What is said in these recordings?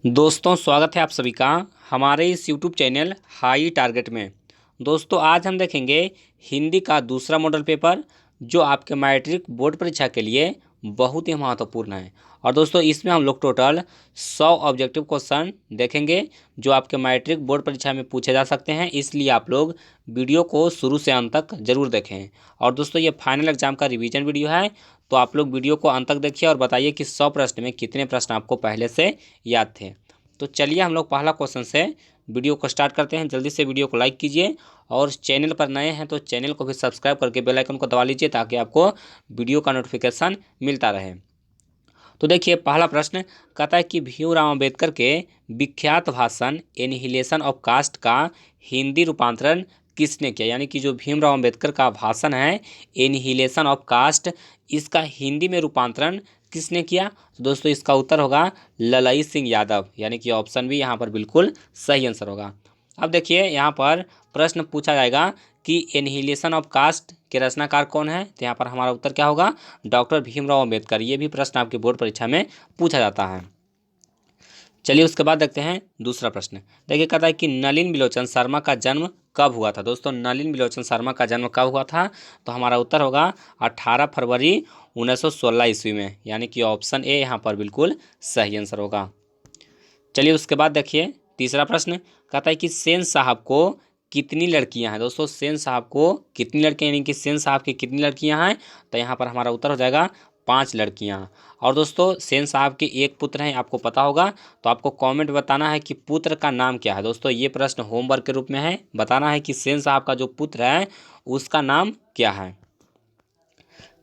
दोस्तों स्वागत है आप सभी का हमारे इस YouTube चैनल हाई टारगेट में। दोस्तों आज हम देखेंगे हिंदी का दूसरा मॉडल पेपर जो आपके मैट्रिक बोर्ड परीक्षा के लिए बहुत ही महत्वपूर्ण है। और दोस्तों इसमें हम लोग टोटल 100 ऑब्जेक्टिव क्वेश्चन देखेंगे जो आपके मैट्रिक बोर्ड परीक्षा में पूछे जा सकते हैं, इसलिए आप लोग वीडियो को शुरू से अंत तक जरूर देखें। और दोस्तों ये फाइनल एग्जाम का रिवीजन वीडियो है, तो आप लोग वीडियो को अंत तक देखिए और बताइए कि 100 प्रश्न में कितने प्रश्न आपको पहले से याद थे। तो चलिए हम लोग पहला क्वेश्चन से वीडियो को स्टार्ट करते हैं। जल्दी से वीडियो को लाइक कीजिए और चैनल पर नए हैं तो चैनल को भी सब्सक्राइब करके बेल आइकन को दबा लीजिए ताकि आपको वीडियो का नोटिफिकेशन मिलता रहे। तो देखिए पहला प्रश्न कहता है कि भीमराव अम्बेडकर के विख्यात भाषण एनिहिलेशन ऑफ कास्ट का हिंदी रूपांतरण किसने किया। यानी कि जो भीमराव अम्बेडकर का भाषण है एनिहिलेशन ऑफ कास्ट, इसका हिंदी में रूपांतरण किसने किया। तो दोस्तों इसका उत्तर होगा ललई सिंह यादव, यानी कि ऑप्शन बी यहाँ पर बिल्कुल सही आंसर होगा। अब देखिए यहाँ पर प्रश्न पूछा जाएगा कि एनिहिलेशन ऑफ कास्ट के रचनाकार कौन है, तो यहाँ पर हमारा उत्तर क्या होगा, डॉक्टर भीमराव अम्बेडकर। ये भी प्रश्न आपके बोर्ड परीक्षा में पूछा जाता है। चलिए उसके बाद देखते हैं दूसरा प्रश्न। देखिए कहता है कि नलिन बिलोचन शर्मा का जन्म कब हुआ था। दोस्तों नलिन बिलोचन शर्मा का जन्म कब हुआ था, तो हमारा उत्तर होगा 18 फरवरी 1916 ईस्वी में, यानी कि ऑप्शन ए यहाँ पर बिल्कुल सही आंसर होगा। चलिए उसके बाद देखिए तीसरा प्रश्न कहता है कि सेन साहब को कितनी लड़कियां हैं। दोस्तों सेन साहब को कितनी लड़कियां, यानी कि सेन साहब की कितनी लड़कियां हैं, तो यहाँ पर हमारा उत्तर हो जाएगा 5 लड़कियां। और दोस्तों सेन साहब के एक पुत्र हैं, आपको पता होगा, तो आपको कमेंट बताना है कि पुत्र का नाम क्या है। दोस्तों ये प्रश्न होमवर्क के रूप में है, बताना है कि सेन साहब का जो पुत्र है उसका नाम क्या है।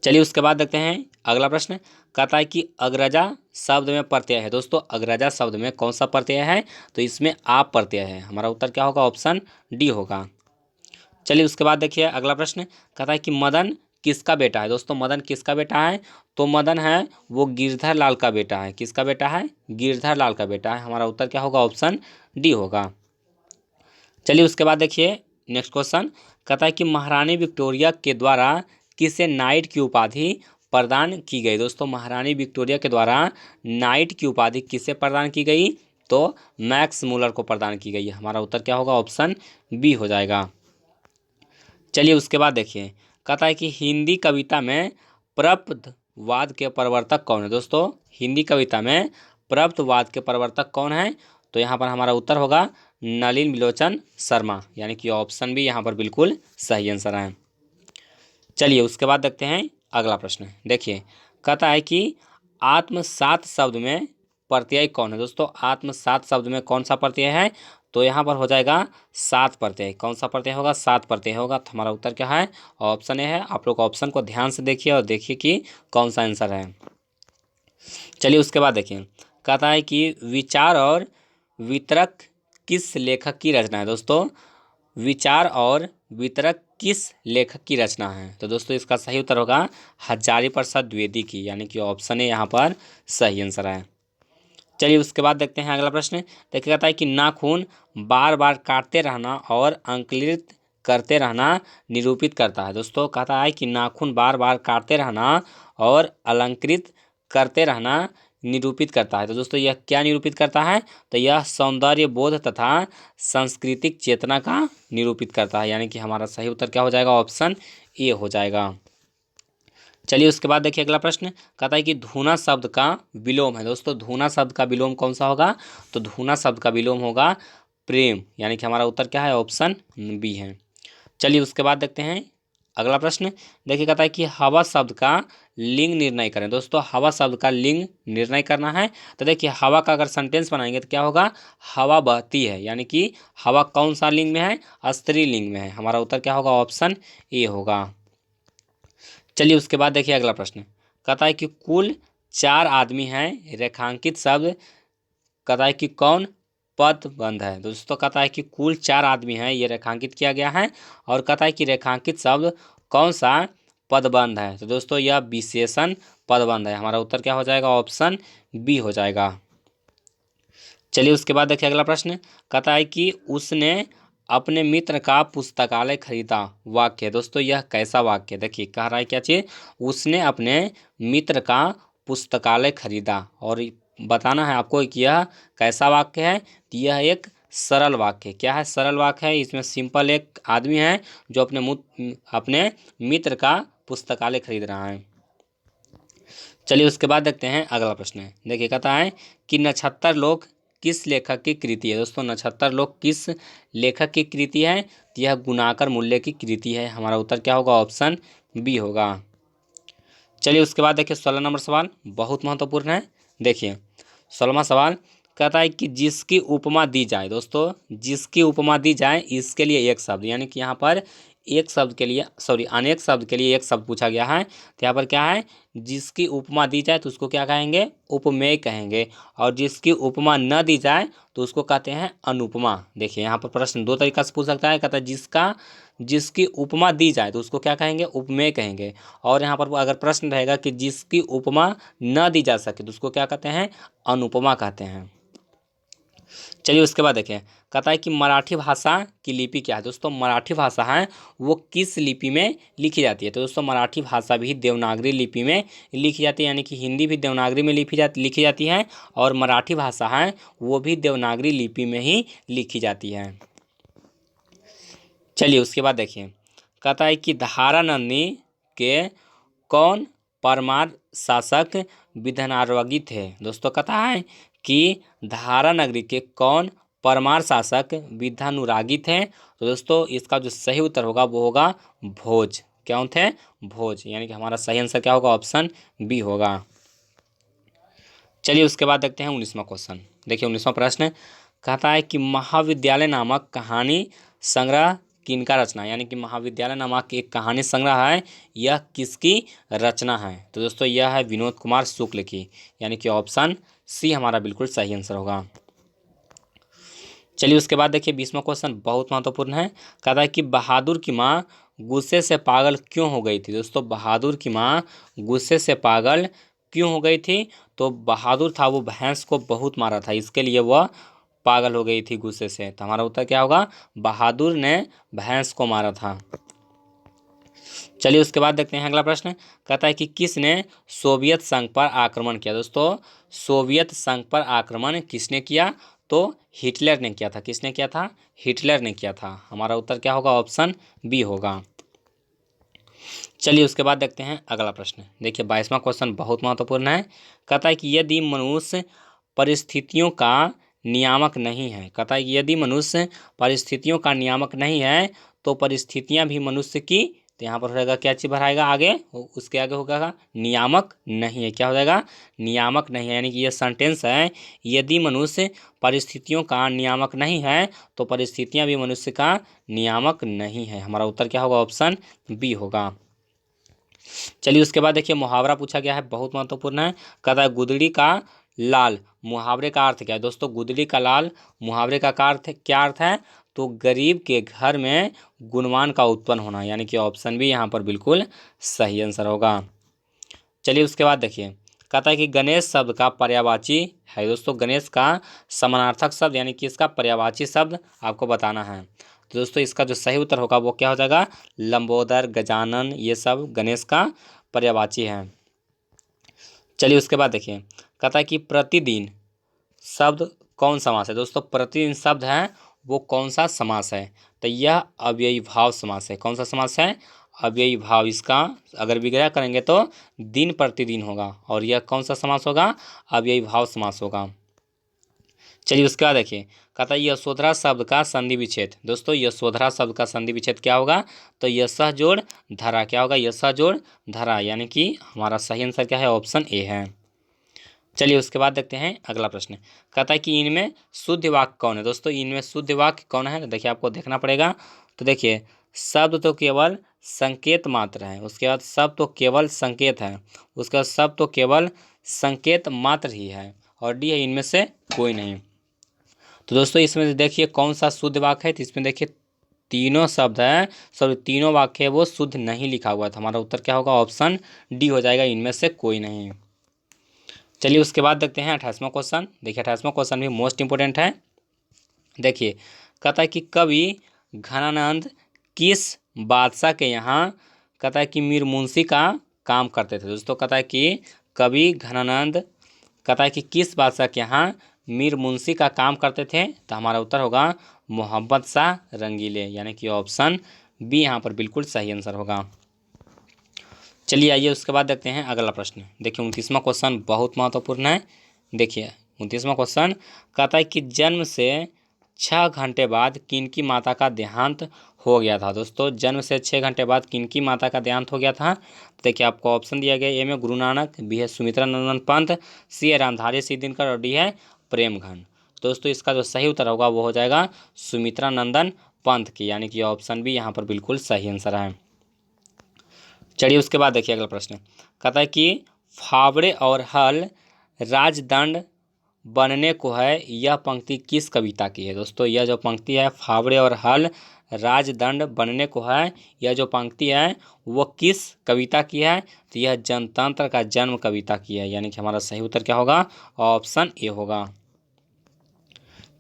चलिए उसके बाद देखते हैं अगला प्रश्न कहता है कि अग्रजा शब्द में प्रत्यय है। दोस्तों अग्रजा शब्द में कौन सा प्रत्यय है, तो इसमें आप प्रत्यय है। हमारा उत्तर क्या होगा, ऑप्शन डी होगा। चलिए उसके बाद देखिए अगला प्रश्न कहता है कि मदन किसका बेटा है। दोस्तों मदन किसका बेटा है, तो मदन है वो गिरधर लाल का बेटा है। किसका बेटा है, गिरधर लाल का बेटा है। हमारा उत्तर क्या होगा, ऑप्शन डी होगा। चलिए उसके बाद देखिए नेक्स्ट क्वेश्चन कहता है कि महारानी विक्टोरिया के द्वारा किसे नाइट की उपाधि प्रदान की गई। दोस्तों महारानी विक्टोरिया के द्वारा नाइट की उपाधि किसे प्रदान की गई, तो मैक्स मूलर को प्रदान की गई है। हमारा उत्तर क्या होगा, ऑप्शन बी हो जाएगा। चलिए उसके बाद देखिए कहता है कि हिंदी कविता में प्रपदवाद के प्रवर्तक कौन है। दोस्तों हिंदी कविता में प्रपदवाद के प्रवर्तक कौन है, तो यहाँ पर हमारा उत्तर होगा नलिन बिलोचन शर्मा, यानी कि ऑप्शन भी यहाँ पर बिल्कुल सही आंसर है। चलिए उसके बाद देखते हैं अगला प्रश्न। देखिए कहता है कि आत्मसात शब्द में प्रत्यय कौन है। दोस्तों आत्मसात शब्द में कौन सा प्रत्यय है, तो यहाँ पर हो जाएगा सात प्रत्यय। कौन सा प्रत्यय होगा, सात प्रत्यय होगा। तो हमारा उत्तर क्या है, ऑप्शन ए है। आप लोग ऑप्शन को ध्यान से देखिए और देखिए कि कौन सा आंसर है। चलिए उसके बाद देखिए कहता है कि विचार और वितरक किस लेखक की रचना है। दोस्तों विचार और वितरक किस लेखक की रचना है, तो दोस्तों इसका सही उत्तर होगा हजारी प्रसाद द्विवेदी की, यानी कि ऑप्शन ए यहाँ पर सही आंसर है। चलिए उसके बाद देखते हैं अगला प्रश्न। देखिए कहता है कि नाखून बार बार काटते रहना और अंकुलित करते रहना निरूपित करता है। दोस्तों कहता है कि नाखून बार बार काटते रहना और अलंकृत करते रहना निरूपित करता है। तो दोस्तों यह क्या निरूपित करता है, तो यह सौंदर्य बोध तथा सांस्कृतिक चेतना का निरूपित करता है, यानी कि हमारा सही उत्तर क्या हो जाएगा, ऑप्शन ए हो जाएगा। चलिए उसके बाद देखिए अगला प्रश्न कहता है कि धूना शब्द का विलोम है। दोस्तों धूना शब्द का विलोम कौन सा होगा, तो धूना शब्द का विलोम होगा प्रेम, यानी कि हमारा उत्तर क्या है, ऑप्शन बी है। चलिए उसके बाद देखते हैं अगला प्रश्न। देखिए कहता है कि हवा शब्द का लिंग निर्णय करें। दोस्तों हवा शब्द का लिंग निर्णय करना है, तो देखिए हवा का अगर सेंटेंस बनाएंगे तो क्या होगा, हवा बहती है, यानी कि हवा कौन सा लिंग में है, स्त्रीलिंग में है। हमारा उत्तर क्या होगा, ऑप्शन ए होगा। चलिए उसके बाद देखिए अगला प्रश्न कहता है कि कुल 4 आदमी हैं, रेखांकित शब्द कहता है कि कौन पदबंध है। दोस्तों कहता है कि कुल 4 आदमी हैं, ये रेखांकित किया गया है, और कहता है कि रेखांकित शब्द कौन सा पदबंध है, तो दोस्तों यह विशेषण पदबंध है। हमारा उत्तर क्या हो जाएगा, ऑप्शन बी हो जाएगा। चलिए उसके बाद देखिए अगला प्रश्न कहता है कि उसने अपने मित्र का पुस्तकालय खरीदा, वाक्य। दोस्तों यह कैसा वाक्य, देखिए कह रहा है क्या चीज, उसने अपने मित्र का पुस्तकालय खरीदा, और बताना है आपको कि यह कैसा वाक्य है। तो यह एक सरल वाक्य है। क्या है? सरल वाक्य है। इसमें सिंपल एक आदमी है जो अपने मित्र का पुस्तकालय खरीद रहा है। चलिए उसके बाद देखते हैं अगला प्रश्न है। देखिए कहता है कि नक्षत्र लोक किस लेखक की कृति है। दोस्तों नक्षत्र लोक किस लेखक की कृति है? तो यह गुणाकर मूल्य की कृति है। हमारा उत्तर क्या होगा? ऑप्शन बी होगा। चलिए उसके बाद देखिए 16 नंबर सवाल बहुत महत्वपूर्ण है। देखिए 16वां सवाल कहता है कि जिसकी उपमा दी जाए। दोस्तों जिसकी उपमा दी जाए इसके लिए एक शब्द, यानी कि यहाँ पर एक शब्द के लिए अनेक शब्द के लिए एक शब्द पूछा गया है। तो यहाँ पर क्या है? जिसकी उपमा दी जाए तो उसको क्या कहेंगे? उपमेय कहेंगे। और जिसकी उपमा न दी जाए तो उसको कहते हैं अनुपमा। देखिए यहाँ पर प्रश्न दो तरीका से पूछ सकता है। कहता है जिसकी उपमा दी जाए तो उसको क्या कहेंगे? उपमेय कहेंगे। और यहाँ पर अगर प्रश्न रहेगा कि जिसकी उपमा न दी जा सके तो उसको क्या कहते हैं? अनुपमा कहते हैं। चलिए उसके बाद देखिए कहता है कि मराठी भाषा की लिपि क्या है। दोस्तों मराठी भाषा है वो किस लिपि में लिखी जाती है? तो दोस्तों मराठी भाषा भी देवनागरी लिपि में लिखी जाती है, यानी कि हिंदी भी देवनागरी में लिखी जाती है और मराठी भाषा है वो भी देवनागरी लिपि में ही लिखी जाती है। चलिए उसके बाद देखिए कहता है कि धारानंदी के कौन परमार शासक विधानार्वगी थे। दोस्तों कहता है कि धारा नगरी के कौन परमार शासक विधानुरागी थे। तो दोस्तों इसका जो सही उत्तर होगा वो होगा भोज। क्या थे? भोज। यानी कि हमारा सही आंसर क्या होगा? ऑप्शन बी होगा। चलिए उसके बाद देखते हैं 19वां क्वेश्चन। देखिए 19वां प्रश्न कहता है कि महाविद्यालय नामक कहानी संग्रह किनका रचना है? यानी कि महाविद्यालय नामक एक कहानी संग्रह है, यह किसकी रचना है? तो दोस्तों यह है विनोद कुमार शुक्ल की, यानी कि ऑप्शन सी हमारा बिल्कुल सही आंसर होगा। चलिए उसके बाद देखिए 20वां क्वेश्चन बहुत महत्वपूर्ण है। कहता है कि बहादुर की माँ गुस्से से पागल क्यों हो गई थी। दोस्तों बहादुर की माँ गुस्से से पागल क्यों हो गई थी? तो बहादुर था वो भैंस को बहुत मारा था, इसके लिए वह पागल हो गई थी गुस्से से। तो हमारा उत्तर क्या होगा? बहादुर ने भैंस को मारा था। चलिए उसके बाद देखते हैं अगला प्रश्न। कहता है कि किसने सोवियत संघ पर आक्रमण किया। दोस्तों सोवियत संघ पर आक्रमण किसने किया? तो हिटलर ने किया था। किसने किया था? हिटलर ने किया था। हमारा उत्तर क्या होगा? ऑप्शन बी होगा। चलिए उसके बाद देखते हैं अगला प्रश्न। देखिए 22वां क्वेश्चन बहुत महत्वपूर्ण है। कहता है कि यदि मनुष्य परिस्थितियों का नियामक नहीं है। कहता है कि यदि मनुष्य परिस्थितियों का नियामक नहीं है तो परिस्थितियां भी मनुष्य की, तो यहाँ पर हो जाएगा क्या चीज़ भराएगा आगे? उसके आगे होगा नियामक नहीं है। क्या हो जाएगा? नियामक नहीं है। यानी कि यह सेंटेंस है, यदि मनुष्य परिस्थितियों का नियामक नहीं है तो परिस्थितियां भी मनुष्य का नियामक नहीं है। हमारा उत्तर क्या होगा? ऑप्शन बी होगा। चलिए उसके बाद देखिए मुहावरा पूछा गया है, बहुत महत्वपूर्ण है। कहता है गुदड़ी का लाल मुहावरे का अर्थ क्या है। दोस्तों गुदड़ी का लाल मुहावरे का क्या अर्थ है? तो गरीब के घर में गुणवान का उत्पन्न होना, यानी कि ऑप्शन भी यहाँ पर बिल्कुल सही आंसर होगा। चलिए उसके बाद देखिए कहता है कि गणेश शब्द का पर्यायवाची है। दोस्तों गणेश का समानार्थक शब्द, यानी कि इसका पर्यायवाची शब्द आपको बताना है। तो दोस्तों इसका जो सही उत्तर होगा वो क्या हो जाएगा? लंबोदर, गजानन, ये सब गणेश का पर्यायवाची है। चलिए उसके बाद देखिए कहता है कि प्रतिदिन शब्द कौन समास है। दोस्तों प्रतिदिन शब्द है वो कौन सा समास है? तो यह अव्ययी भाव समास है। कौन सा समास है? अव्ययी भाव। इसका अगर विग्रह करेंगे तो दिन प्रतिदिन होगा, और यह कौन सा समास होगा? अव्ययी भाव समास होगा। चलिए उसके बाद देखिए कहता है यशोधरा शब्द का संधि विच्छेद। दोस्तों यशोधरा शब्द का संधि विच्छेद क्या होगा? तो यशः जोड़ धरा। क्या होगा? यशः जोड़ धरा, यानी कि हमारा सही आंसर क्या है? ऑप्शन ए है। चलिए उसके बाद देखते हैं अगला प्रश्न। कहता है कि इनमें शुद्ध वाक्य कौन है। दोस्तों इनमें शुद्ध वाक्य कौन है? देखिए आपको देखना पड़ेगा। तो देखिए शब्द तो केवल संकेत मात्र है, उसके बाद शब्द तो केवल संकेत है, उसके बाद शब्द तो केवल संकेत मात्र ही है, और डी है इनमें से कोई नहीं। तो दोस्तों इसमें देखिए कौन सा शुद्ध वाक्य है। तो इसमें देखिए तीनों शब्द है, सॉरी तीनों वाक्य है वो शुद्ध नहीं लिखा हुआ था। हमारा उत्तर क्या होगा? ऑप्शन डी हो जाएगा, इनमें से कोई नहीं। चलिए उसके बाद देखते हैं 28वां क्वेश्चन। देखिए 28वां क्वेश्चन भी मोस्ट इंपोर्टेंट है। देखिए कहता है कि कवि घनानंद किस बादशाह के यहाँ कहता है कि मीर मुंशी का काम करते थे। दोस्तों कहता है कि कवि घनानंद कहता है कि किस बादशाह के यहाँ मीर मुंशी का काम करते थे, तो हमारा उत्तर होगा मोहम्मद शाह रंगीले, यानी कि ऑप्शन बी यहाँ पर बिल्कुल सही आंसर होगा। चलिए आइए उसके बाद देखते हैं अगला प्रश्न। देखिए 29वां क्वेश्चन बहुत महत्वपूर्ण है। देखिए 29वां क्वेश्चन कहता है कि जन्म से 6 घंटे बाद किनकी माता का देहांत हो गया था। दोस्तों जन्म से 6 घंटे बाद किनकी माता का देहांत हो गया था। देखिए आपको ऑप्शन दिया गया, ए में गुरु नानक, बी है सुमित्रा नंदन पंत, सी है रामधारी सिंह दिनकर और डी है प्रेमघन। दोस्तों इसका जो सही उत्तर होगा वो हो जाएगा सुमित्रा नंदन पंत की, यानी कि ऑप्शन बी यहाँ पर बिल्कुल सही आंसर है। चलिए उसके बाद देखिए अगला प्रश्न कहता है कि फावड़े और हल राजदंड बनने को है, यह पंक्ति किस कविता की है। दोस्तों यह जो पंक्ति है फावड़े और हल राजदंड बनने को है, यह जो पंक्ति है वो किस कविता की है, तो यह जनतंत्र का जन्म कविता की है, यानी कि हमारा सही उत्तर क्या होगा, ऑप्शन ए होगा।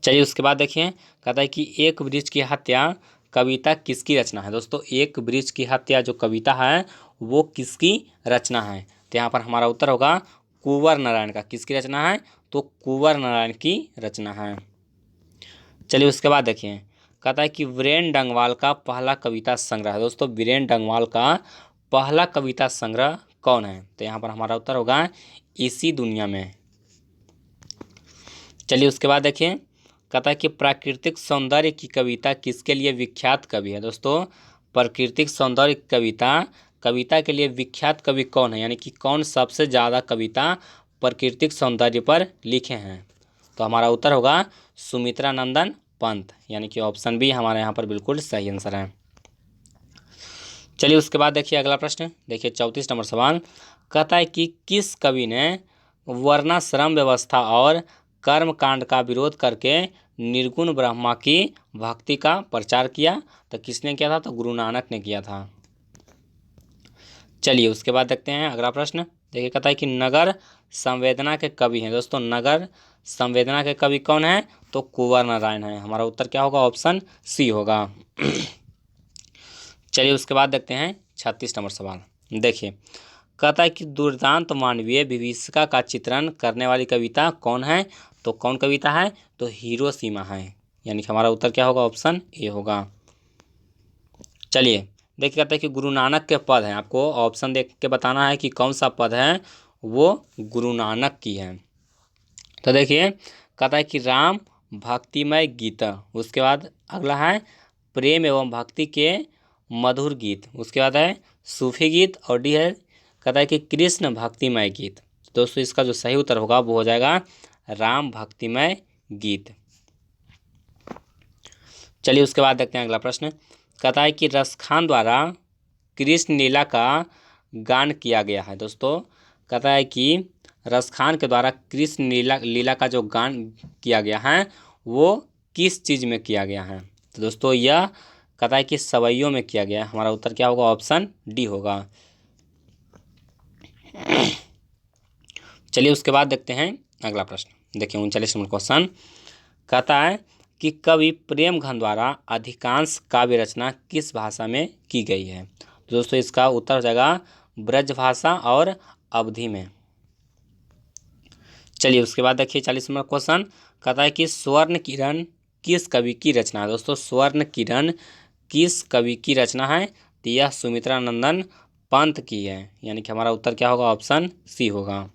चलिए उसके बाद देखिए कहता है कि एक वृक्ष की हत्या कविता किसकी रचना है। दोस्तों एक वृक्ष की हत्या जो कविता है वो किसकी रचना है, तो यहाँ पर हमारा उत्तर होगा कुंवर नारायण का। किसकी रचना है, तो कुंवर नारायण की रचना है। चलिए उसके बाद देखिए कहता है कि वीरेन डंगवाल का पहला कविता संग्रह है। दोस्तों वीरेन डंगवाल का पहला कविता संग्रह कौन है, तो यहाँ पर हमारा उत्तर होगा इसी दुनिया में। चलिए उसके बाद देखिए कहता है कि प्राकृतिक सौंदर्य की कविता किसके लिए विख्यात कवि है। दोस्तों प्राकृतिक सौंदर्य कविता के लिए विख्यात कवि कौन है, यानी कि कौन सबसे ज़्यादा कविता प्राकृतिक सौंदर्य पर लिखे हैं, तो हमारा उत्तर होगा सुमित्रा नंदन पंत, यानी कि ऑप्शन बी हमारे यहाँ पर बिल्कुल सही आंसर है। चलिए उसके बाद देखिए अगला प्रश्न। देखिए 34 नंबर सवाल कहता है कि किस कवि ने वर्णाश्रम व्यवस्था और कर्म कांड का विरोध करके निर्गुण ब्रह्मा की भक्ति का प्रचार किया, तो किसने किया था, तो गुरु नानक ने किया था। चलिए उसके बाद देखते हैं अगला प्रश्न। देखिए कहता है कि नगर संवेदना के कवि हैं। दोस्तों नगर संवेदना के कवि कौन है, तो कुंवर नारायण है। हमारा उत्तर क्या होगा, ऑप्शन सी होगा। चलिए उसके बाद देखते हैं 36 नंबर सवाल। देखिए कहता है कि दुर्दांत मानवीय विभीषिका का चित्रण करने वाली कविता कौन है, तो कौन कविता है, तो हिरोशिमा है, यानी कि हमारा उत्तर क्या होगा, ऑप्शन ए होगा। चलिए देखिए कहते हैं कि गुरु नानक के पद हैं, आपको ऑप्शन देख के बताना है कि कौन सा पद है वो गुरु नानक की है। तो देखिए कहता है कि राम भक्तिमय गीत, उसके बाद अगला है प्रेम एवं भक्ति के मधुर गीत, उसके बाद है सूफी गीत और डी है कहता है कि कृष्ण भक्तिमय गीत। दोस्तों इसका जो सही उत्तर होगा वो हो जाएगा राम भक्तिमय गीत। चलिए उसके बाद देखते हैं अगला प्रश्न। कहता है कि रसखान द्वारा कृष्ण लीला का गान किया गया है। दोस्तों कहता है कि रसखान के द्वारा कृष्ण लीला का जो गान किया गया है वो किस चीज़ में किया गया है, तो दोस्तों यह कहता है कि सवैयों में किया गया है। हमारा उत्तर क्या होगा, ऑप्शन डी होगा। चलिए उसके बाद देखते हैं अगला प्रश्न। देखिए 39 नंबर क्वेश्चन कहता है कि कवि प्रेमघन द्वारा अधिकांश काव्य रचना किस भाषा में की गई है, तो दोस्तों इसका उत्तर हो जाएगा ब्रज भाषा और अवधी में। चलिए उसके बाद देखिए 40 नंबर क्वेश्चन कहता है कि स्वर्ण किरण किस कवि की रचना है। दोस्तों स्वर्ण किरण किस कवि की रचना है, तो यह सुमित्रा नंदन पंत की है, यानी कि हमारा उत्तर क्या होगा, ऑप्शन सी होगा।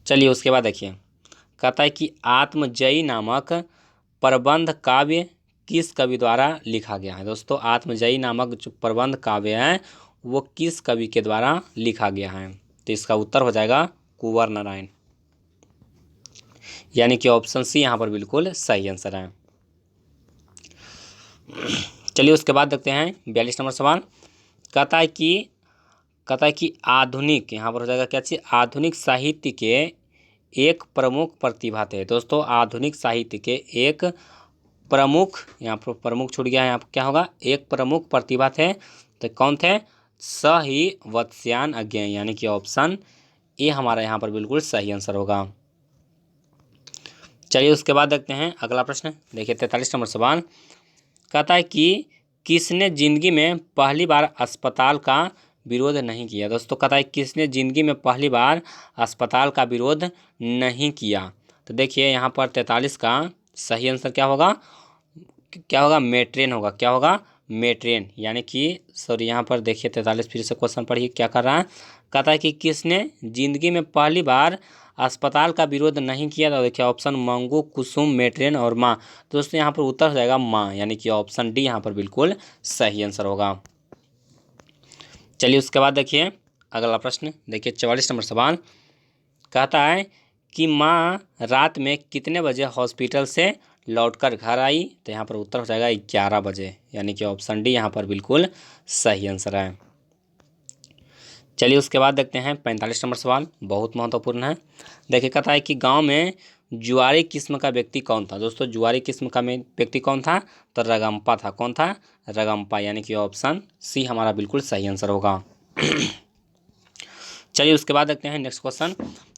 चलिए उसके बाद देखिए कहता है कि आत्मजयी नामक प्रबंध काव्य किस कवि द्वारा लिखा गया है। दोस्तों आत्मजयी नामक जो प्रबंध काव्य है वो किस कवि के द्वारा लिखा गया है, तो इसका उत्तर हो जाएगा कुंवर नारायण, यानी कि ऑप्शन सी यहाँ पर बिल्कुल सही आंसर है। चलिए उसके बाद देखते हैं 42 नंबर सवाल। कहता है कि आधुनिक, यहाँ पर हो जाएगा क्या चीज़, आधुनिक साहित्य के एक प्रमुख प्रतिभा थे। दोस्तों आधुनिक साहित्य के एक प्रमुख, यहाँ पर प्रमुख छूट गया है, यहाँ पर क्या होगा, एक प्रमुख प्रतिभा थे, तो कौन थे, स ही वत्स्यायन अज्ञेय, यानी कि ऑप्शन ए हमारा यहाँ पर बिल्कुल सही आंसर होगा। चलिए उसके बाद देखते हैं अगला प्रश्न। देखिए 43 नंबर सवाल कहता है कि किसने जिंदगी में पहली बार अस्पताल का विरोध नहीं किया। दोस्तों कहता है किसने ज़िंदगी में पहली बार अस्पताल का विरोध नहीं किया। तो देखिए यहाँ पर 43 का सही आंसर क्या होगा, मेट्रेन होगा। क्या होगा, मेट्रेन। यानी कि सॉरी यहाँ पर देखिए 43 फिर से क्वेश्चन पढ़िए क्या कर रहा है। कहता है कि किसने ज़िंदगी में पहली बार अस्पताल का विरोध नहीं किया। तो देखिए ऑप्शन मंगू, कुसुम, मेट्रेन और माँ। दोस्तों यहाँ पर उत्तर हो जाएगा माँ, यानी कि ऑप्शन डी यहाँ पर बिल्कुल सही आंसर होगा। चलिए उसके बाद देखिए अगला प्रश्न देखिए 44 नंबर सवाल। कहता है कि माँ रात में कितने बजे हॉस्पिटल से लौटकर घर आई। तो यहाँ पर उत्तर हो जाएगा 11 बजे, यानी कि ऑप्शन डी यहाँ पर बिल्कुल सही आंसर है। चलिए उसके बाद देखते हैं 45 नंबर सवाल, बहुत महत्वपूर्ण है। देखिए कहता है कि गांव में जुआरी किस्म का व्यक्ति कौन था। दोस्तों जुआरी किस्म का व्यक्ति कौन था, तो रगम्पा था। कौन था, रगम्पा, यानी कि ऑप्शन सी हमारा बिल्कुल सही आंसर होगा। चलिए उसके बाद देखते हैं नेक्स्ट क्वेश्चन।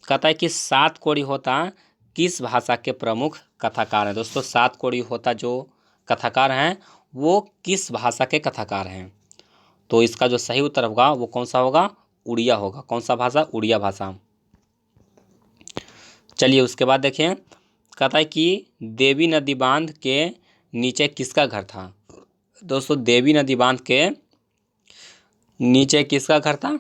कहता है कि सात कोड़ी होता किस भाषा के प्रमुख कथाकार हैं। दोस्तों सात कोड़ी होता जो कथाकार हैं वो किस भाषा के कथाकार हैं। तो इसका जो सही उत्तर होगा वो कौन सा होगा, उड़िया होगा। कौन सा भाषा, उड़िया भाषा। चलिए उसके बाद देखें, कहता है कि देवी नदी बांध के नीचे किसका घर था। दोस्तों देवी नदी बांध के नीचे किसका घर था।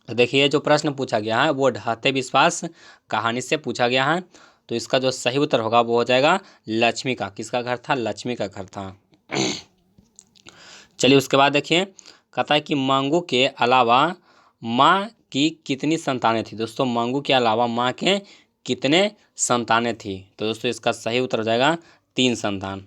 तो देखिए जो प्रश्न पूछा गया है वो ढहते विश्वास कहानी से पूछा गया है। तो इसका जो सही उत्तर होगा वो हो जाएगा लक्ष्मी का। किसका घर था, लक्ष्मी का घर था। चलिए उसके बाद देखिए, कहता है कि मांगू के अलावा माँ की कितनी संतानें थी। दोस्तों मांगू के अलावा माँ के कितने संतानें थी। तो दोस्तों इसका सही उत्तर हो जाएगा 3 संतान।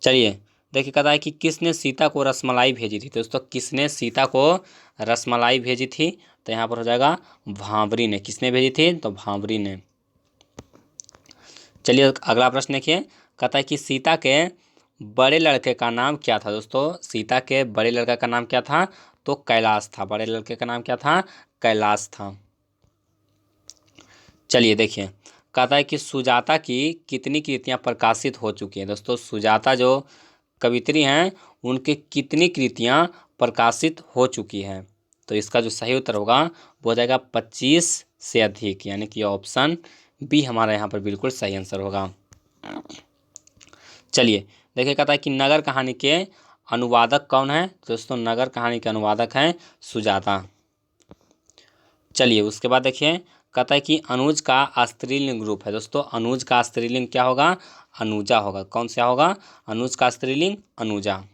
चलिए देखिए, कहता है कि किसने सीता को रसमलाई भेजी थी। दोस्तों किसने सीता को रसमलाई भेजी थी। तो यहाँ पर हो जाएगा भांवरी ने। किसने भेजी थी, तो भांवरी ने। चलिए अगला प्रश्न देखिए, कहता है कि सीता के बड़े लड़के का नाम क्या था। दोस्तों सीता के बड़े लड़का का नाम क्या था, तो कैलाश था। बड़े लड़के का नाम क्या था, कैलाश था। चलिए देखिए, कहता है कि सुजाता की कितनी कृतियां प्रकाशित हो चुकी हैं। दोस्तों सुजाता जो कवित्री हैं उनकी कितनी कृतियां प्रकाशित हो चुकी हैं। तो इसका जो सही उत्तर होगा वो हो जाएगा 25 से अधिक, यानी कि ऑप्शन बी हमारा यहाँ पर बिल्कुल सही आंसर होगा। चलिए देखिए, कहता है कि नगर कहानी के अनुवादक कौन है। दोस्तों नगर कहानी के अनुवादक हैं सुजाता। चलिए उसके बाद देखिए, कहता है कि अनुज का स्त्रीलिंग रूप है। दोस्तों अनुज का स्त्रीलिंग क्या होगा, अनुजा होगा। कौन सा होगा, अनुज का स्त्रीलिंग अनुजा।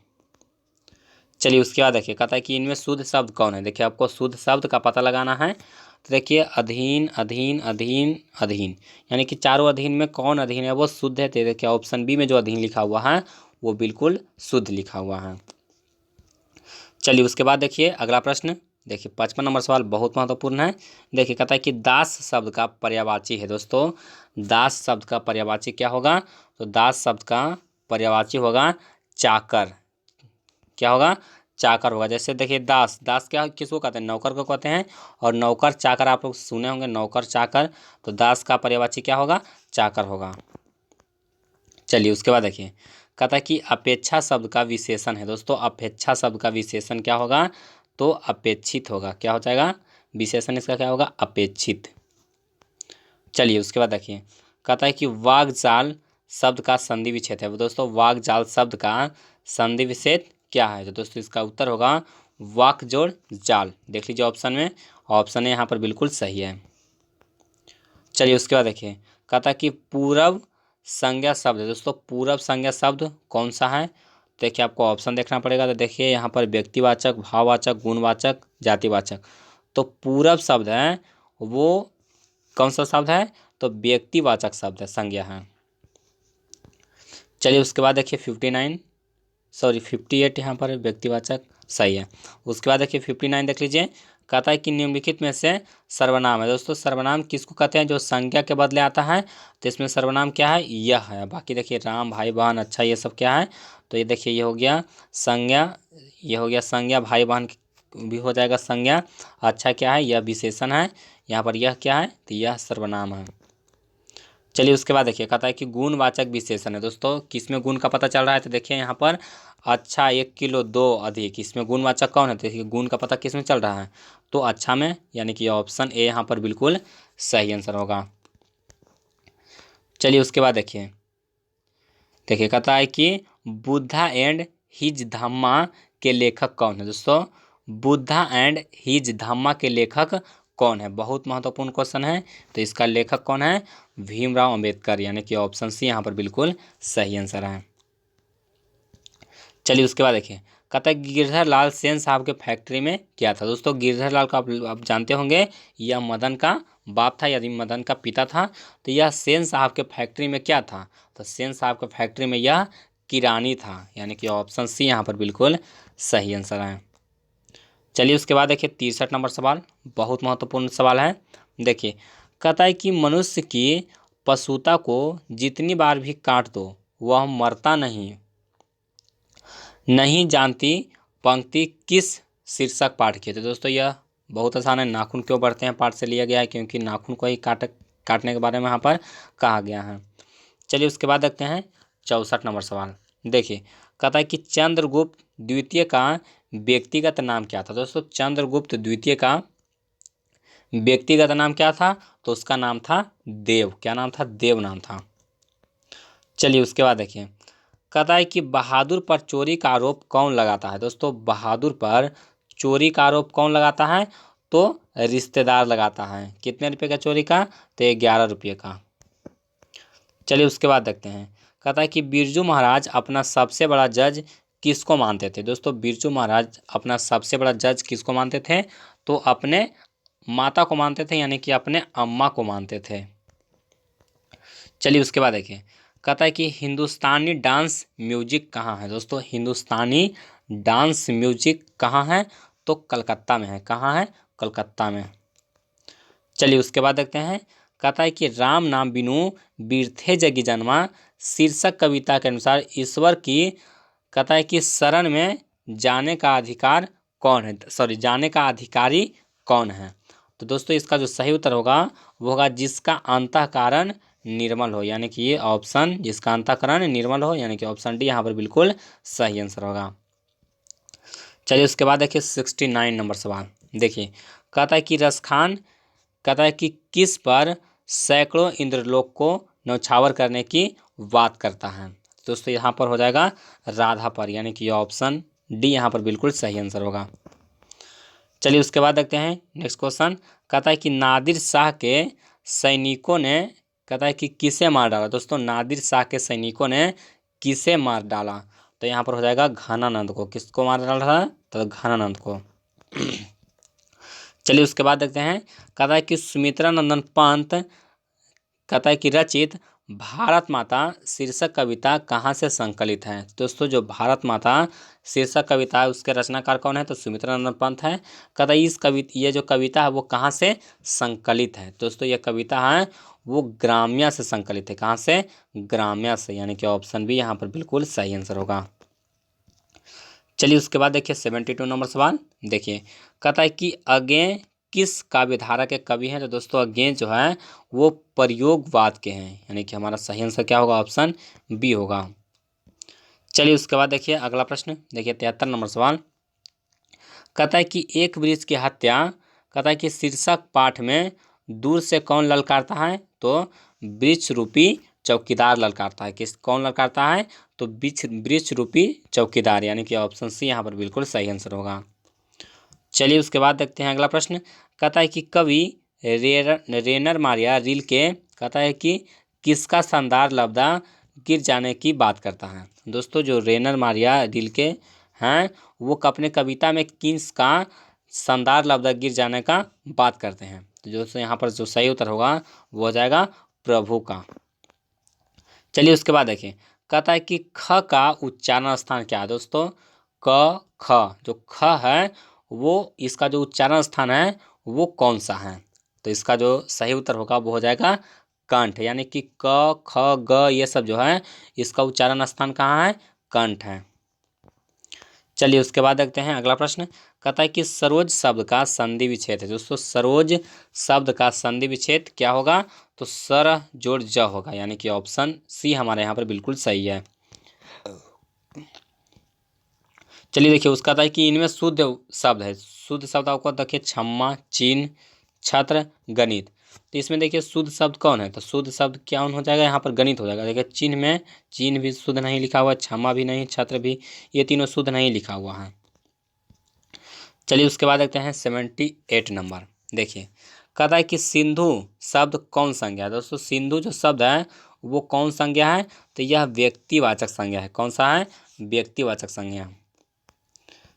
चलिए उसके बाद देखिए, कहता है कि इनमें शुद्ध शब्द कौन है। देखिए आपको शुद्ध शब्द का पता लगाना है। तो देखिए अधीन अधीन अधीन अधीन, यानी कि चारों अधीन में कौन अधीन है वो शुद्ध है। तो देखिए ऑप्शन बी में जो अधीन लिखा हुआ है वो बिल्कुल शुद्ध लिखा हुआ है। चलिए उसके बाद देखिए अगला प्रश्न देखिए 55 नंबर सवाल बहुत महत्वपूर्ण है। देखिए कहता है कि दास शब्द का पर्यायवाची है। दोस्तों दास शब्द का पर्यायवाची क्या होगा, तो दास शब्द का पर्यायवाची होगा चाकर। क्या होगा, चाकर होगा। जैसे देखिए दास, दास क्या किसको कहते हैं, नौकर को कहते हैं। और नौकर चाकर आप लोग सुने होंगे, नौकर चाकर। तो दास का पर्यायवाची क्या होगा, चाकर होगा। चलिए उसके बाद देखिए, कहता है कि अपेक्षा शब्द का विशेषण है। दोस्तों अपेक्षा शब्द का विशेषण क्या होगा, तो अपेक्षित होगा। क्या हो जाएगा, विशेषण इसका क्या होगा, अपेक्षित। चलिए उसके बाद देखिए, कहता है कि वागजाल शब्द का संधि विच्छेद है। दोस्तों वागजाल शब्द का संधि विच्छेद क्या है। तो दोस्तों इसका उत्तर होगा वाक जोड़ जाल। देख लीजिए ऑप्शन में, ऑप्शन है यहाँ पर बिल्कुल सही है। चलिए उसके बाद देखिए, कहता है कि पूरब संज्ञा शब्द है। दोस्तों पूरब संज्ञा शब्द कौन सा है। देखिए आपको ऑप्शन देखना पड़ेगा। तो देखिए यहाँ पर व्यक्तिवाचक, भाववाचक, गुणवाचक, जातिवाचक। तो पूरब शब्द है वो कौन सा शब्द है, तो व्यक्तिवाचक शब्द है, संज्ञा है। चलिए उसके बाद देखिए 58 यहाँ पर व्यक्तिवाचक सही है। उसके बाद देखिए 59 देख लीजिए, कहता है कि निम्नलिखित में से सर्वनाम है। दोस्तों सर्वनाम किसको कहते हैं, जो संज्ञा के बदले आता है। तो इसमें सर्वनाम क्या है, यह है। बाकी देखिए राम, भाई बहन, अच्छा, ये सब क्या है। तो ये देखिए ये हो गया संज्ञा, ये हो गया संज्ञा, भाई बहन भी हो जाएगा संज्ञा। अच्छा क्या है, यह विशेषण है। यहाँ पर यह क्या है, तो यह सर्वनाम है। चलिए उसके बाद देखिए, कहता है कि गुणवाचक विशेषण है। दोस्तों किसमें गुण का पता चल रहा है, तो देखिए यहाँ पर अच्छा 1 किलो 2 अधिक, इसमें गुणवाचक कौन है, तो देखिए गुण का पता किस में चल रहा है, तो अच्छा में, यानी कि ऑप्शन ए यहाँ पर बिल्कुल सही आंसर होगा। चलिए उसके बाद देखिए, कहता है कि बुद्धा एंड हिज धम्मा के लेखक कौन है। दोस्तों बुद्धा एंड हिज धम्मा के लेखक कौन है, बहुत महत्वपूर्ण क्वेश्चन है। तो इसका लेखक कौन है, भीमराव अंबेडकर, यानी कि ऑप्शन सी यहाँ पर बिल्कुल सही आंसर है। चलिए उसके बाद देखिए, कहता है गिरधर लाल सेन साहब के फैक्ट्री में क्या था। दोस्तों गिरधर लाल का आप जानते होंगे, यह मदन का बाप था, यदि मदन का पिता था। तो यह सेन साहब के फैक्ट्री में क्या था, तो सेन साहब के फैक्ट्री में यह किरानी था, यानी कि ऑप्शन सी यहाँ पर बिल्कुल सही आंसर है। चलिए उसके बाद देखिए 63 नंबर सवाल, बहुत महत्वपूर्ण सवाल है। देखिए कहता है कि मनुष्य की पशुता को जितनी बार भी काट दो वह मरता नहीं जानती पंक्ति किस शीर्षक पाठ की। तो दोस्तों यह बहुत आसान है, नाखून क्यों बढ़ते हैं पाठ से लिया गया है, क्योंकि नाखून को ही काटने के बारे में यहाँ पर कहा गया है। चलिए उसके बाद देखते हैं 64 नंबर सवाल। देखिए कहता है कि चंद्रगुप्त द्वितीय का व्यक्तिगत नाम क्या था। दोस्तों चंद्रगुप्त द्वितीय का व्यक्तिगत नाम क्या था, तो उसका नाम था देव। क्या नाम था, देव नाम था। चलिए उसके बाद देखिए, कहता है कि बहादुर पर चोरी का आरोप कौन लगाता है। दोस्तों बहादुर पर चोरी का आरोप कौन लगाता है, तो रिश्तेदार लगाता है। कितने रुपए का चोरी का, तो 11 रुपये का। चलिए उसके बाद देखते हैं, कहता है कि बिरजू महाराज अपना सबसे बड़ा जज किसको मानते थे। दोस्तों बिरजू महाराज अपना सबसे बड़ा जज किसको मानते थे, तो अपने माता को मानते थे, यानी कि अपने अम्मा को मानते थे। चलिए उसके बाद देखिए, कहता है कि हिंदुस्तानी डांस म्यूजिक कहाँ है। दोस्तों हिंदुस्तानी डांस म्यूजिक कहाँ है, तो कलकत्ता में है। कहाँ है, कलकत्ता में। चलिए उसके बाद देखते हैं, कहता है कि राम नाम बिनु बिरथे जगी जन्मा शीर्षक कविता के अनुसार ईश्वर की, कहता है कि शरण में जाने का अधिकार कौन है, सॉरी जाने का अधिकारी कौन है। तो दोस्तों इसका जो सही उत्तर होगा वो होगा जिसका अंतःकरण निर्मल हो, यानी कि ये ऑप्शन, जिसका अंतःकरण निर्मल हो, यानी कि ऑप्शन डी यहाँ पर बिल्कुल सही आंसर होगा। चलिए उसके बाद देखिए 69 नंबर सवाल। देखिए कहता है कि रसखान, कहता है कि किस पर सैकड़ों इंद्रलोक को न्यौछावर करने की बात करता है। दोस्तों यहाँ पर हो जाएगा राधा पर, यानी कि ऑप्शन डी यहाँ पर बिल्कुल सही आंसर होगा। चलिए उसके बाद देखते हैं नेक्स्ट क्वेश्चन। कहता है कि नादिर शाह के सैनिकों ने, कहता है कि किसे मार डाला। दोस्तों नादिर शाह के सैनिकों ने किसे मार डाला, तो यहाँ पर हो जाएगा घनानंद को। किसको मार डाला था, तो घनानंद को। चलिए उसके बाद देखते हैं, कहता है कि सुमित्रा नंदन पंत, कहता है कि रचित भारत माता शीर्षक कविता कहाँ से संकलित है। दोस्तों जो भारत माता शीर्षक कविता है उसके रचनाकार कौन है, तो सुमित्रा नंदन पंत है। कहता है ये जो कविता है वो कहाँ से संकलित है। दोस्तों ये कविता है वो ग्राम्या से संकलित है। कहाँ से, ग्राम्या से, यानी कि ऑप्शन बी यहाँ पर बिल्कुल सही आंसर होगा। चलिए उसके बाद देखिए 72 नंबर सवाल। देखिए कहता है कि अगे किस काव्यधारा के कवि हैं। तो दोस्तों अगे जो है वो प्रयोगवाद के हैं, यानी कि हमारा सही आंसर क्या होगा, ऑप्शन बी होगा। चलिए उसके बाद देखिए अगला प्रश्न, देखिए 73 नंबर सवाल। कहता है कि एक वृक्ष की हत्या, कहता है कि शीर्षक पाठ में दूर से कौन ललकारता है, तो वृक्ष रूपी चौकीदार ललकारता है। किस, कौन ललकारता है, तो वृक्ष रूपी चौकीदार, यानी कि ऑप्शन सी यहाँ पर बिल्कुल सही आंसर होगा। चलिए उसके बाद देखते हैं अगला प्रश्न। कहता है कि कवि रेनर मारिया रील के, कहता है कि किसका शानदार लब्धा गिर जाने की बात करता है। दोस्तों जो रेनर मारिया रील के हैं वो अपने कविता में किसका शानदार लब्धा गिर जाने का बात करते हैं। तो जो यहाँ पर जो सही उत्तर होगा वो हो जाएगा प्रभु का। चलिए उसके बाद देखिए, कहता है कि ख का उच्चारण स्थान क्या है। दोस्तों क ख, जो ख है वो इसका जो उच्चारण स्थान है वो कौन सा है, तो इसका जो सही उत्तर होगा वो हो जाएगा कंठ, यानी कि क ख ग ये सब जो है इसका उच्चारण स्थान कहाँ है, कंठ है। चलिए उसके बाद देखते हैं अगला प्रश्न। कहता है कि सरोज शब्द का संधि विच्छेद है दोस्तों, सरोज शब्द का संधि विच्छेद क्या होगा, तो सर जोड़ ज होगा, यानी कि ऑप्शन सी हमारे यहाँ पर बिल्कुल सही है। चलिए देखिए, उसका था कि इनमें शुद्ध शब्द है, शुद्ध शब्द आपको देखिए क्षमा, चिन्ह, छत्र, गणित। तो इसमें देखिए शुद्ध शब्द कौन है, तो शुद्ध शब्द क्या हो जाएगा, यहाँ पर गणित हो जाएगा। देखिए चिन्ह में चिन्ह भी शुद्ध नहीं लिखा हुआ, क्षमा भी नहीं, छत्र भी, ये तीनों शुद्ध नहीं लिखा हुआ है। चलिए उसके बाद देखते हैं 78 नंबर। देखिए कहता है कि सिंधु शब्द कौन संज्ञा है दोस्तों, सिंधु जो शब्द है वो कौन संज्ञा है, तो यह व्यक्तिवाचक संज्ञा है। कौन सा है, व्यक्तिवाचक संज्ञा।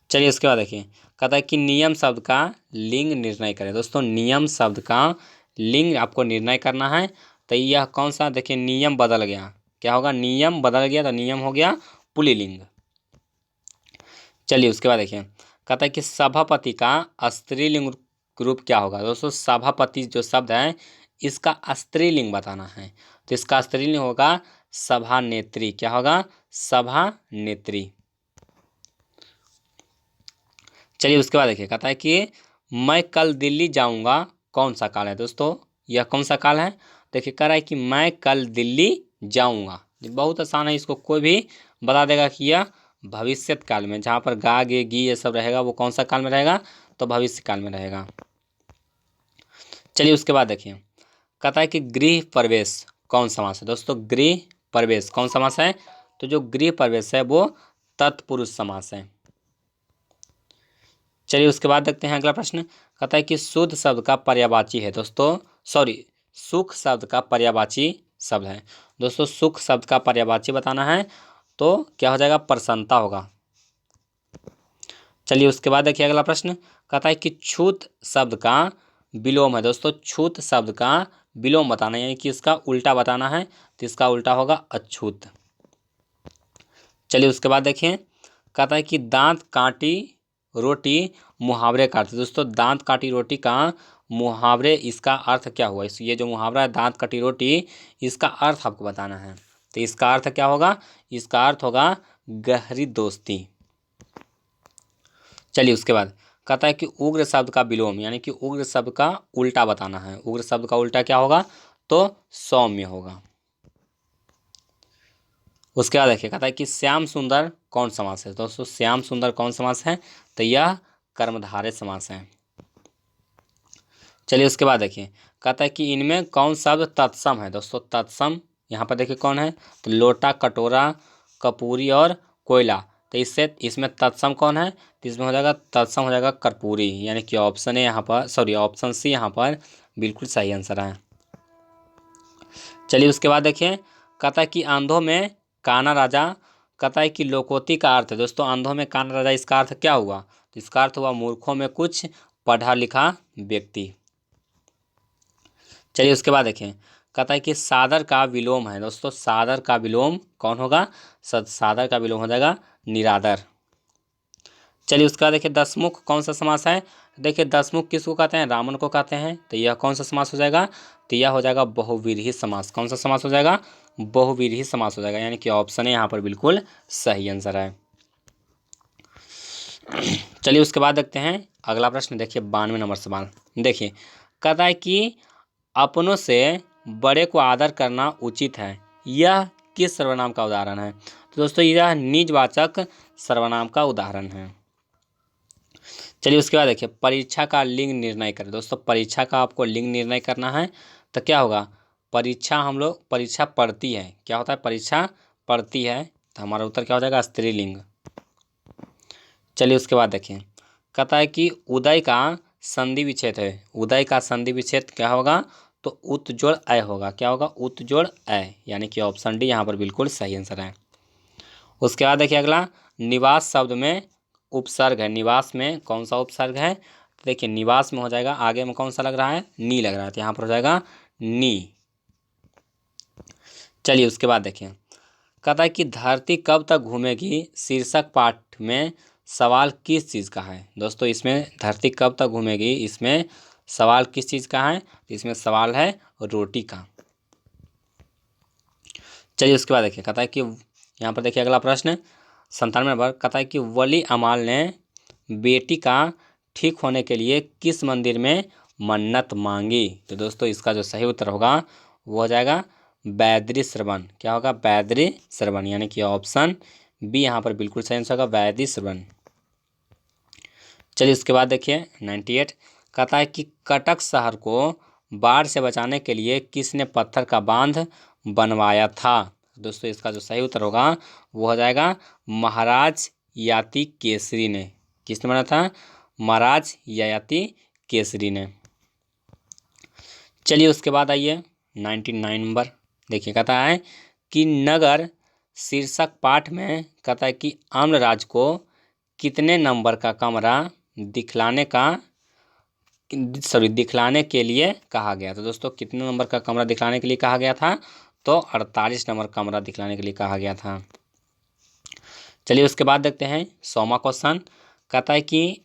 चलिए उसके बाद देखिए, कहता है कि नियम शब्द का लिंग निर्णय करें दोस्तों, नियम शब्द का लिंग आपको निर्णय करना है। तो यह कौन सा, देखिए नियम बदल गया, क्या होगा, नियम बदल गया, तो नियम हो गया पुल्लिंग। चलिए उसके बाद देखिए, कहता है कि सभापति का स्त्रीलिंग रूप क्या होगा दोस्तों, सभापति जो शब्द है इसका स्त्रीलिंग बताना है। तो इसका स्त्रीलिंग होगा सभानेत्री, क्या होगा, सभानेत्री। चलिए उसके बाद देखिए, कहता है कि मैं कल दिल्ली जाऊंगा कौन सा काल है दोस्तों, यह कौन सा काल है, देखिए कह रहा है कि मैं कल दिल्ली जाऊंगा, बहुत आसान है, इसको कोई भी बता देगा कि यह भविष्य काल में, जहाँ पर गा गे गी ये सब रहेगा वो कौन सा काल में रहेगा, तो भविष्य काल में रहेगा। चलिए उसके बाद देखिए, कहता है कि गृह प्रवेश कौन समास है दोस्तों, गृह प्रवेश कौन समास है, तो जो गृह प्रवेश है वो तत्पुरुष समास है। चलिए उसके बाद देखते हैं अगला प्रश्न, कहता है कि शुद्ध शब्द का पर्यायवाची है दोस्तों, सॉरी सुख शब्द का पर्यायवाची शब्द है दोस्तों, सुख शब्द का पर्यायवाची बताना है, तो क्या हो जाएगा, प्रसन्नता होगा। चलिए उसके बाद देखिए अगला प्रश्न, कहता है कि छूत शब्द का विलोम है दोस्तों, छूत शब्द का विलोम बताना है, यानी कि इसका उल्टा बताना है, तो इसका उल्टा होगा अछूत। चलिए उसके बाद देखिए, कहता है कि दांत काटी रोटी मुहावरे का अर्थ, दोस्तों दांत काटी रोटी का मुहावरे इसका अर्थ क्या हुआ, इस ये जो मुहावरा है दांत काटी रोटी, इसका अर्थ आपको बताना है। तो इसका अर्थ क्या होगा, इसका अर्थ होगा गहरी दोस्ती। चलिए उसके बाद कहता है कि उग्र शब्द का विलोम, यानी कि उग्र शब्द का उल्टा बताना है, उग्र शब्द का उल्टा क्या होगा, तो सौम्य होगा। उसके बाद देखिए, कहता है कि श्याम सुंदर कौन समास है दोस्तों, श्याम सुंदर कौन समास है, तो यह कर्मधारय समास है। चलिए उसके बाद देखिए, कहता है कि इनमें कौन शब्द तत्सम है दोस्तों, तत्सम यहाँ पर देखिए कौन है, तो लोटा, कटोरा, कपूरी और कोयला। तो इससे इसमें तत्सम कौन है, तो इसमें हो जाएगा तत्सम हो जाएगा कर्पूरी, यानी कि ऑप्शन ए यहाँ पर, सॉरी ऑप्शन सी यहाँ पर बिल्कुल सही आंसर है। चलिए उसके बाद देखिए, कहता है कि अंधों में काना राजा, कहता है कि लोकोक्ति का अर्थ है दोस्तों, अंधों में काना राजा, इसका अर्थ क्या हुआ, तो इसका अर्थ हुआ मूर्खों में कुछ पढ़ा लिखा व्यक्ति। चलिए उसके बाद देखें, कहता है कि सादर का विलोम है दोस्तों, सादर का विलोम कौन होगा, सादर का विलोम हो जाएगा निरादर। चलिए उसका देखिए, दसमुख कौन सा समास है, देखिए दसमुख किसको कहते हैं, रावण को कहते हैं, तो यह कौन सा समास हो जाएगा, तो यह हो जाएगा बहुव्रीहि समास। कौन सा समास हो जाएगा, बहुव्रीहि समास हो जाएगा, यानी कि ऑप्शन है यहाँ पर बिल्कुल सही आंसर है। चलिए उसके बाद देखते हैं अगला प्रश्न, देखिए 92 नंबर सवाल। देखिए कहता है कि अपनों से बड़े को आदर करना उचित है, यह किस सर्वनाम का उदाहरण है, तो दोस्तों यह निजवाचक सर्वनाम का उदाहरण है। चलिए उसके बाद देखिए, परीक्षा का लिंग निर्णय करें दोस्तों, परीक्षा का आपको लिंग निर्णय करना है, तो क्या होगा, परीक्षा, हम लोग परीक्षा पढ़ती है, क्या होता है, परीक्षा पढ़ती है, तो हमारा उत्तर क्या हो जाएगा, स्त्रीलिंग। चलिए उसके बाद देखिए, कहता है कि उदय का संधि विच्छेद है, उदय का संधि विच्छेद क्या होगा, तो उत जोड़ अय होगा, क्या होगा, उत जोड़ अय, यानी कि ऑप्शन डी यहाँ पर बिल्कुल सही आंसर है। उसके बाद देखिए अगला, निवास शब्द में उपसर्ग है, निवास में कौन सा उपसर्ग है, तो देखिए निवास में हो जाएगा, आगे में कौन सा लग रहा है, नी लग रहा है, तो यहाँ पर हो जाएगा नी। चलिए उसके बाद देखिए, कहता है कि धरती कब तक घूमेगी शीर्षक पाठ में सवाल किस चीज़ का है दोस्तों, इसमें धरती कब तक घूमेगी, इसमें सवाल किस चीज़ का है, इसमें सवाल है रोटी का। चलिए उसके बाद देखिए, कहता है कि यहाँ पर देखिए अगला प्रश्न 97 नंबर, कहता है कि वली अमाल ने बेटी का ठीक होने के लिए किस मंदिर में मन्नत मांगी? तो दोस्तों इसका जो सही उत्तर होगा वो हो जाएगा बैदरी श्रवण। क्या होगा? बैदरी श्रवण, यानी कि ऑप्शन बी यहाँ पर बिल्कुल सही आंसर होगा, बैदरी श्रवण। चलिए उसके बाद देखिए 98 कहता है कि कटक शहर को बाढ़ से बचाने के लिए किसने पत्थर का बांध बनवाया था? दोस्तों इसका जो सही उत्तर होगा वो हो जाएगा महाराज याति केसरी ने। किसने बनाया था? महाराज ययाति केसरी ने। चलिए उसके बाद आइए 99 नंबर। देखिए कहता है कि नगर शीर्षक पाठ में कहता है कि अम्लराज को कितने नंबर का कमरा दिखलाने के लिए कहा गया? तो दोस्तों कितने नंबर का कमरा दिखलाने के लिए कहा गया था? तो 48 नंबर कमरा दिखलाने के लिए कहा गया था। चलिए उसके बाद देखते हैं 100वां क्वेश्चन। कहता है कि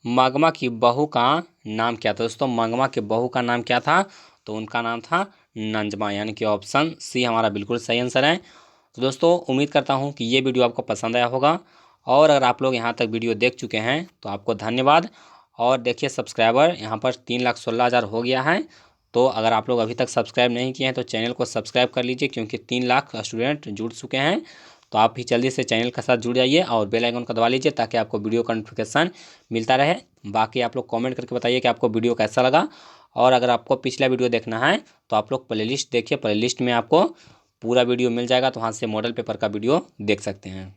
मगमा की बहू का नाम क्या था? दोस्तों मगमा की बहू का नाम क्या था? तो उनका नाम था नंजमा, यानी कि ऑप्शन सी हमारा बिल्कुल सही आंसर है। तो दोस्तों उम्मीद करता हूँ कि ये वीडियो आपको पसंद आया होगा, और अगर आप लोग यहाँ तक वीडियो देख चुके हैं तो आपको धन्यवाद। और देखिए सब्सक्राइबर यहाँ पर 3,16,000 हो गया है। तो अगर आप लोग अभी तक सब्सक्राइब नहीं किए हैं तो चैनल को सब्सक्राइब कर लीजिए, क्योंकि 3 लाख स्टूडेंट जुड़ चुके हैं। तो आप भी जल्दी से चैनल के साथ जुड़ जाइए और बेल आइकन को दबा लीजिए ताकि आपको वीडियो का नोटिफिकेशन मिलता रहे। बाकी आप लोग कमेंट करके बताइए कि आपको वीडियो कैसा लगा। और अगर आपको पिछला वीडियो देखना है तो आप लोग प्लेलिस्ट देखिए, प्लेलिस्ट में आपको पूरा वीडियो मिल जाएगा, तो वहाँ से मॉडल पेपर का वीडियो देख सकते हैं।